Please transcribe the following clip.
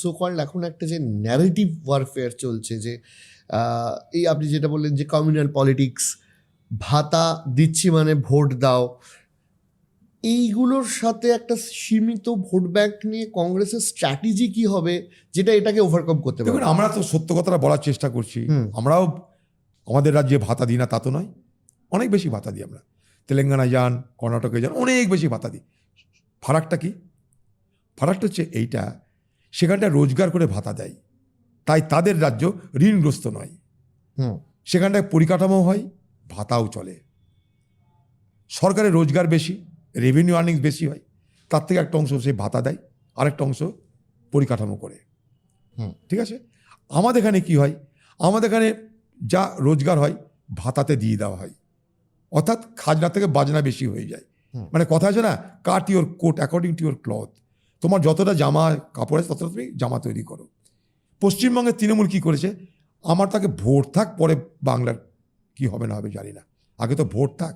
So called এখন একটা যে ন্যারেটিভ ওয়ারফেয়ার চলছে, যে এই আপনি যেটা বললেন যে কমিউনাল পলিটিক্স, ভাতা দিচ্ছি মানে ভোট দাও, এইগুলোর সাথে একটা সীমিত ভোট ব্যাংক নিয়ে কংগ্রেসের স্ট্র্যাটেজি কি হবে যেটা এটাকে ওভারকাম করতে পারবে? আমরা তো সত্য কথাটা বলার চেষ্টা করছি। আমরাও আমাদের রাজ্যে ভাতা দিই না তা তো নয়, অনেক বেশি ভাতা দিই আমরা। তেলেঙ্গানায় যান, কর্ণাটকে যান, অনেক বেশি ভাতা দিই। ফারাকটা কি? ফারাকটা হচ্ছে এইটা, সেখানটা রোজগার করে ভাতা দেয়, তাই তাদের রাজ্য ঋণগ্রস্ত নয়। সেখানটায় পরিকাঠামো হয়, ভাতাও চলে, সরকারের রোজগার বেশি, রেভিনিউ আর্নিংস বেশি হয়, তার থেকে একটা অংশ সে ভাতা দেয়, আরেকটা অংশ পরিকাঠামো করে। ঠিক আছে। আমাদের এখানে কি হয়, আমাদের এখানে যা রোজগার হয় ভাতাতে দিয়ে দেওয়া হয়, অর্থাৎ খাজনা থেকে বাজনা বেশি হয়ে যায়। মানে কথা আছে না, cut your coat according to your cloth. তোমার যতটা জামা কাপড় আছে ততটা তুমি জামা তৈরি করো। পশ্চিমবঙ্গের তৃণমূল কি করেছে, আমার তাকে ভোট থাক, পরে বাংলার কি হবে না হবে জানি না, আগে তো ভোট থাক,